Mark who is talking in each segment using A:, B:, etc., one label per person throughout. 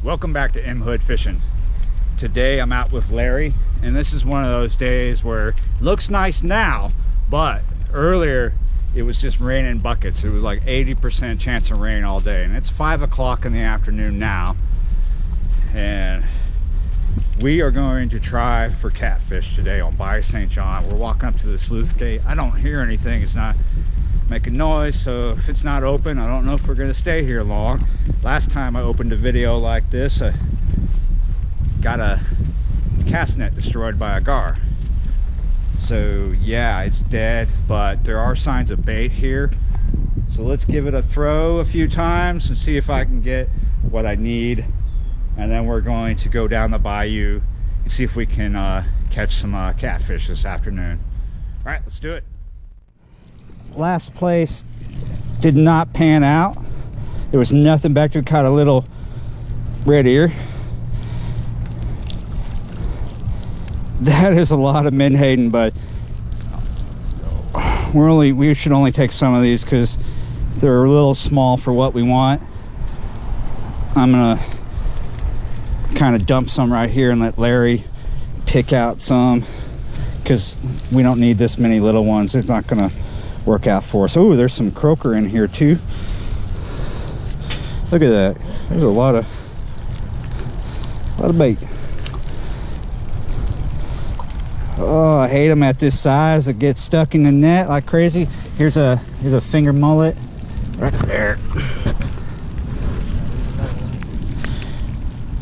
A: Welcome back to M Hood Fishing. Today I'm out with Larry, and this is one of those days where it looks nice now, but earlier it was just raining buckets. It was like 80% chance of rain all day, and it's 5 o'clock in the afternoon now, and we are going to try for catfish today on Bayou St. John. We're walking up to the sluice gate. I don't hear anything. It's not making noise, so if it's not open, I don't know if we're going to stay here long. Last time I opened a video like this, I got a cast net destroyed by a gar. So yeah, it's dead, but there are signs of bait here. So let's give it a throw a few times and see if I can get what I need. And then we're going to go down the bayou and see if we can catch some catfish this afternoon. All right, let's do it. Last place did not pan out. There was nothing back there. Caught a little red ear. That is a lot of menhaden, but we should only take some of these because they're a little small for what we want. I'm gonna kind of dump some right here and let Larry pick out some because we don't need this many little ones. It's not gonna work out for us. Oh, there's some croaker in here too. Look at that. There's a lot of bait. Oh, I hate them at this size. That get stuck in the net like crazy. Here's a finger mullet right there.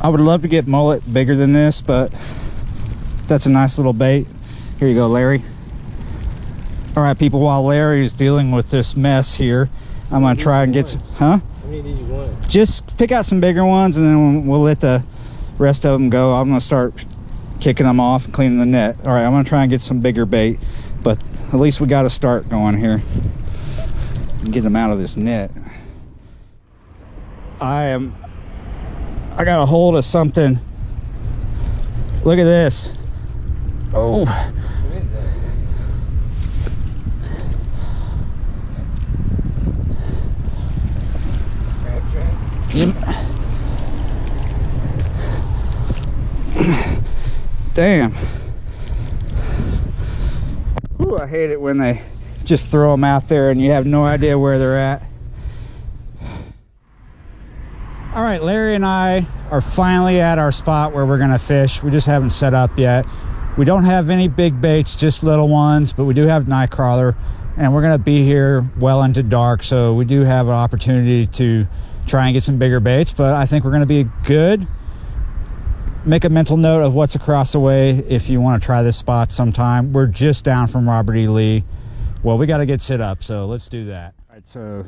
A: I would love to get mullet bigger than this, but that's a nice little bait. Here you go, Larry. All right, people, while Larry is dealing with this mess here, I'm gonna try and get some, huh? How many do you want? Just pick out some bigger ones and then we'll let the rest of them go. I'm gonna start kicking them off and cleaning the net. All right, I'm gonna try and get some bigger bait, but at least we got to start going here and get them out of this net. I got a hold of something. Look at this. Oh.
B: What is that?
A: Damn. Ooh, I hate it when they just throw them out there and you have no idea where they're at. All right, Larry and I are finally at our spot where we're gonna fish. We just haven't set up yet. We don't have any big baits, just little ones, but we do have night crawler, and we're gonna be here well into dark, so we do have an opportunity to try and get some bigger baits, but I think we're gonna be good. Make a mental note of what's across the way if you want to try this spot sometime. We're just down from Robert E. Lee. Well, we got to get set up, so let's do that. All right, so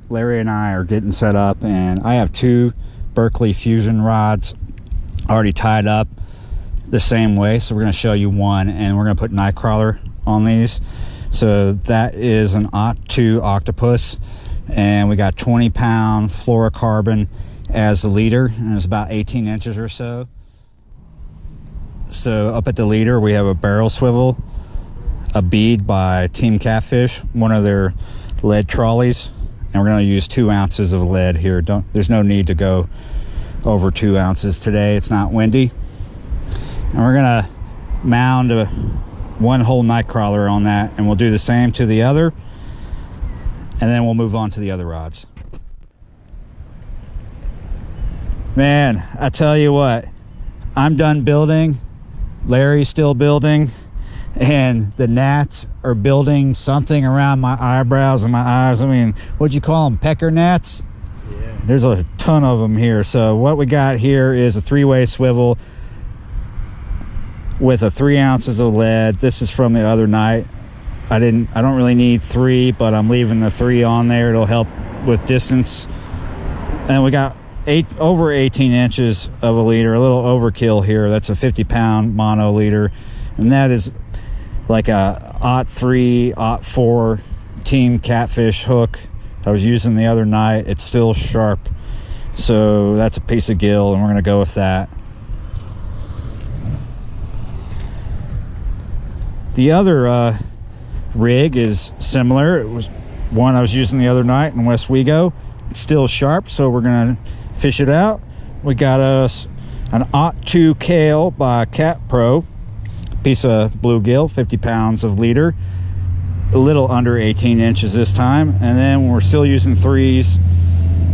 A: Larry and I are getting set up, and I have 2 Berkeley Fusion rods already tied up the same way, so we're going to show you one, and we're going to put night crawler on these. So that is an Ot2 octopus, and we got 20-pound fluorocarbon as the leader, and it's about 18 inches or so. So up at the leader we have a barrel swivel, a bead by Team Catfish, one of their lead trolleys, and we're going to use 2 ounces of lead here. There's no need to go over 2 ounces today. It's not windy. And we're going to mound one whole night crawler on that, and we'll do the same to the other, and then we'll move on to the other rods. Man, I tell you what, I'm done building. Larry's still building, and the gnats are building something around my eyebrows and my eyes. I mean, what'd you call them? Pecker gnats?
B: Yeah.
A: There's a ton of them here. So what we got here is a 3-way swivel with a 3 ounces of lead. This is from the other night. I don't really need 3, but I'm leaving the 3 on there. It'll help with distance. And we got over 18 inches of a leader, a little overkill here. That's a 50-pound mono leader, and that is like a Ot3, Ot4 Team Catfish hook I was using the other night. It's still sharp, so that's a piece of gill, and we're going to go with that. The other rig is similar. It was one I was using the other night in West Wego. It's still sharp, so we're going to fish it out. we got us an Ot 2 Kale by Cat Pro. Piece of bluegill, 50 pounds of leader. A little under 18 inches this time. And then we're still using 3s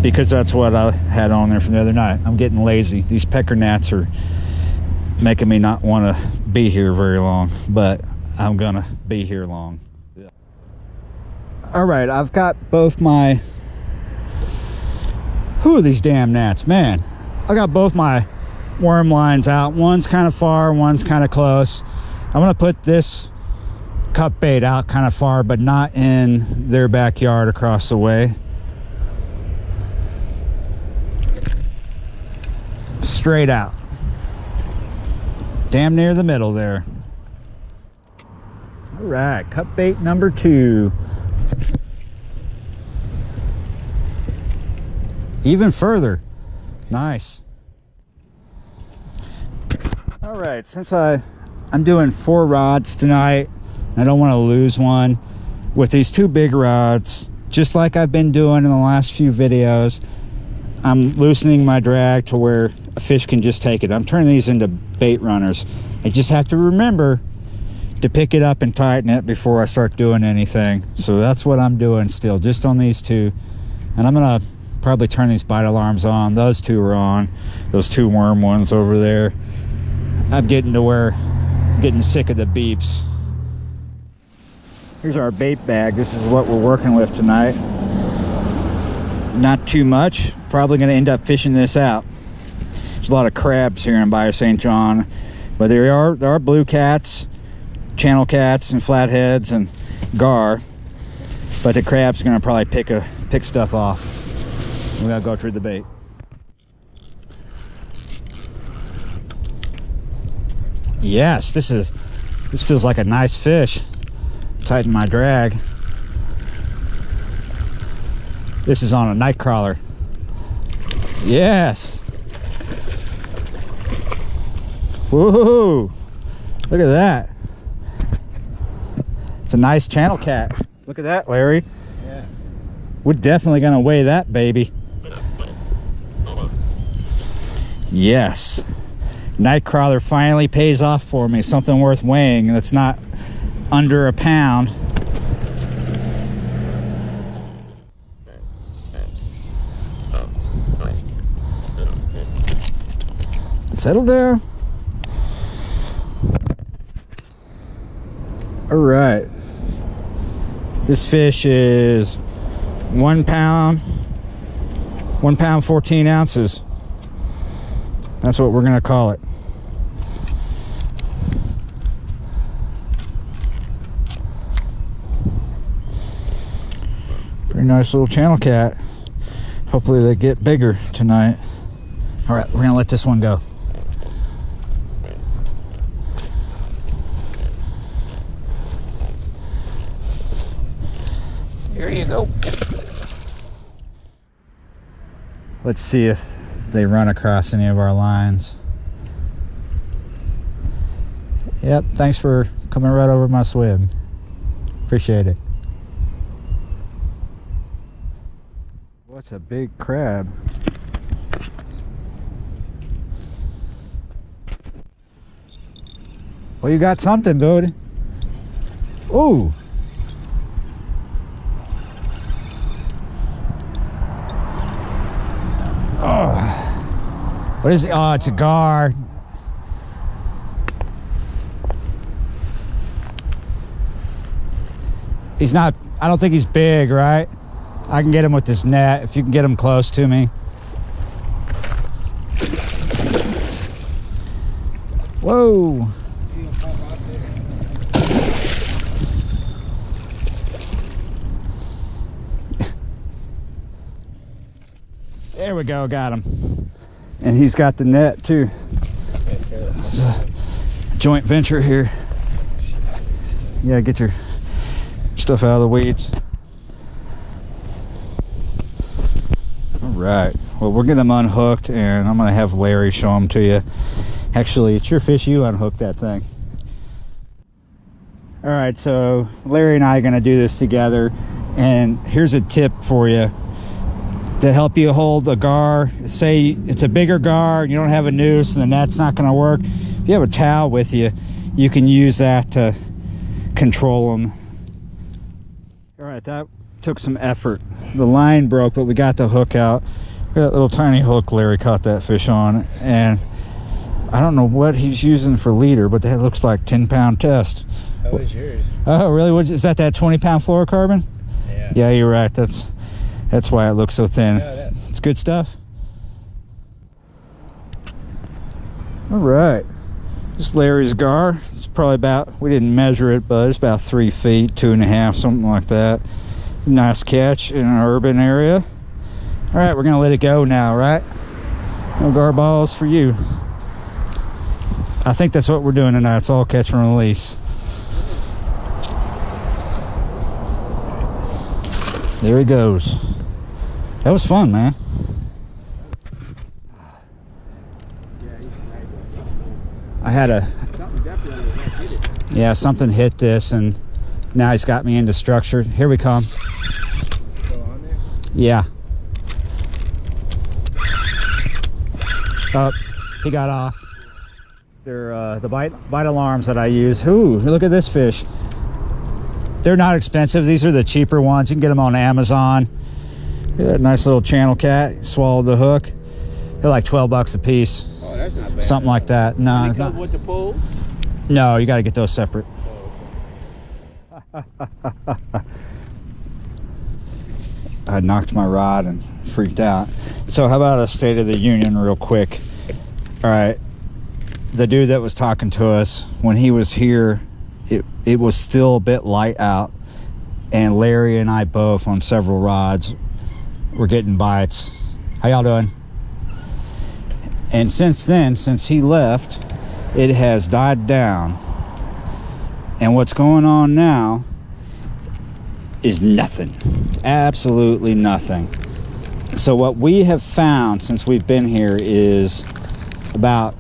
A: because that's what I had on there from the other night. I'm getting lazy. These Pecker Gnats are making me not want to be here very long, but I'm gonna be here long. Yeah. All right, I've got both my, these damn gnats, man. I got both my worm lines out. One's kind of far, one's kind of close. I'm gonna put this cut bait out kind of far, but not in their backyard across the way. Straight out. Damn near the middle there. All right, cut bait number 2. Even further. Nice. All right, since I'm doing 4 rods tonight, I don't want to lose one. With these 2 big rods, just like I've been doing in the last few videos, I'm loosening my drag to where a fish can just take it. I'm turning these into bait runners. I just have to remember to pick it up and tighten it before I start doing anything. So that's what I'm doing still, just on these 2. And I'm gonna probably turn these bite alarms on. Those 2 are on. Those 2 worm ones over there. I'm getting to where I'm getting sick of the beeps. Here's our bait bag. This is what we're working with tonight. Not too much. Probably going to end up fishing this out. There's a lot of crabs here in Bayou St. John, but there are blue cats, channel cats, and flatheads, and gar. But the crabs are going to probably pick stuff off. We got to go through the bait. Yes, this feels like a nice fish. Tighten my drag. This is on a night crawler. Yes. Woohoo! Look at that. It's a nice channel cat. Look at that, Larry.
B: Yeah.
A: We're definitely gonna weigh that baby. Yes. Night crawler finally pays off for me. Something worth weighing that's not under a pound. Settle down. All right. This fish is 1 pound, 14 ounces. That's what we're gonna call it. Pretty nice little channel cat. Hopefully they get bigger tonight. All right, we're gonna let this one go. Here you go. Let's see if they run across any of our lines. Yep, thanks for coming right over my swim. Appreciate it. What's a big crab? Well, you got something, dude. Ooh. Oh. What is it? Oh, it's a gar. He's not, I don't think he's big, right? I can get him with this net if you can get him close to me. Whoa. There we go, got him. And he's got the net too. It's a joint venture here. Yeah, get your stuff out of the weeds. All right, well, we're getting them unhooked and I'm gonna have Larry show them to you. Actually, it's your fish, you unhook that thing. All right, so Larry and I are gonna do this together, and here's a tip for you. to help you hold a gar. Say it's a bigger gar and you don't have a noose and the net's not going to work. If you have a towel with you, you can use that to control them. All right, that took some effort. The line broke, but we got the hook out. That little tiny hook Larry caught that fish on, and I don't know what he's using for leader, but that looks like 10-pound test.
B: That was yours.
A: Oh, really? Is that 20-pound fluorocarbon?
B: Yeah.
A: Yeah, you're right. That's why it looks so thin.
B: Yeah,
A: It's good stuff. All right. This Larry's gar. It's probably about, we didn't measure it, but it's about 3 feet, 2.5, something like that. Nice catch in an urban area. All right, we're gonna let it go now, right? No gar balls for you. I think that's what we're doing tonight. It's all catch and release. There he goes. That was fun, man. I had a, yeah, something hit this and now he's got me into structure. Here we come. Yeah. Oh, he got off. They're the bite alarms that I use. Ooh, look at this fish. They're not expensive. These are the cheaper ones. You can get them on Amazon. Look at that nice little channel cat. Swallowed the hook. They're like 12 bucks a piece.
B: Oh, that's not bad.
A: Something like that. No, it's not.
B: With the pole?
A: No, you got to get those separate. I knocked my rod and freaked out. So how about a State of the Union real quick? All right, the dude that was talking to us, when he was here, it was still a bit light out, and Larry and I both on several rods were getting bites. How y'all doing? And since then, since he left, it has died down, and what's going on now is nothing. Absolutely nothing. So what we have found since we've been here is about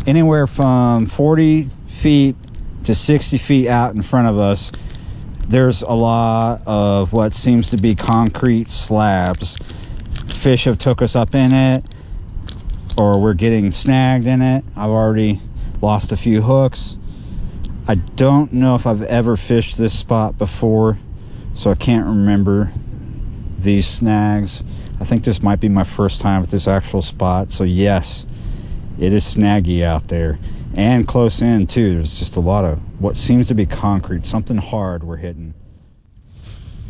A: anywhere from 40 feet to 60 feet out in front of us, there's a lot of what seems to be concrete slabs. Fish have took us up in it, or we're getting snagged in it. I've already lost a few hooks. I don't know if I've ever fished this spot before, so I can't remember these snags. I think this might be my first time at this actual spot. So yes, it is snaggy out there, and close in too. There's just a lot of what seems to be concrete, something hard we're hitting.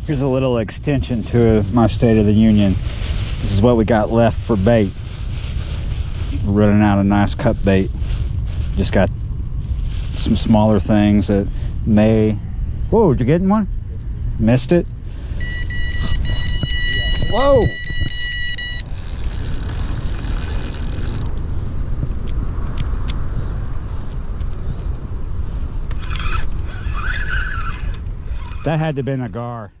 A: Here's a little extension to my State of the Union. This is what we got left for bait. We're running out of nice cut bait. Just got some smaller things that may, whoa, did you get one? Missed it? Whoa! That had to have been a gar.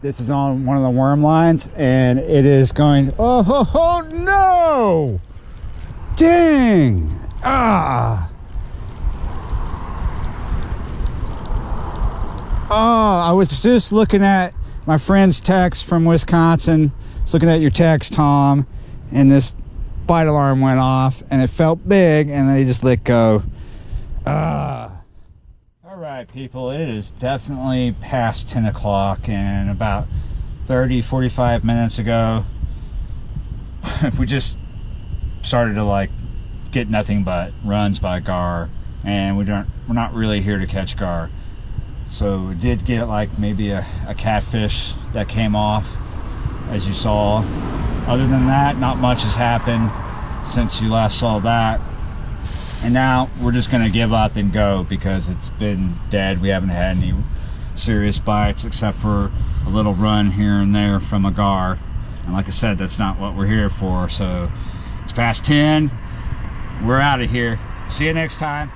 A: This is on one of the worm lines, and it is going, oh no! Dang! Ah! Oh, I was just looking at my friend's text from Wisconsin. I was looking at your text, Tom, and this bite alarm went off, and it felt big, and then he just let go. All right, people, it is definitely past 10 o'clock, and about 30-45 minutes ago, we just started to like get nothing but runs by gar, and we're not really here to catch gar. So we did get like maybe a catfish that came off, as you saw. Other than that, not much has happened since you last saw that. And now we're just gonna give up and go because it's been dead. We haven't had any serious bites except for a little run here and there from a gar. And like I said, that's not what we're here for. So it's past 10. We're out of here. See you next time.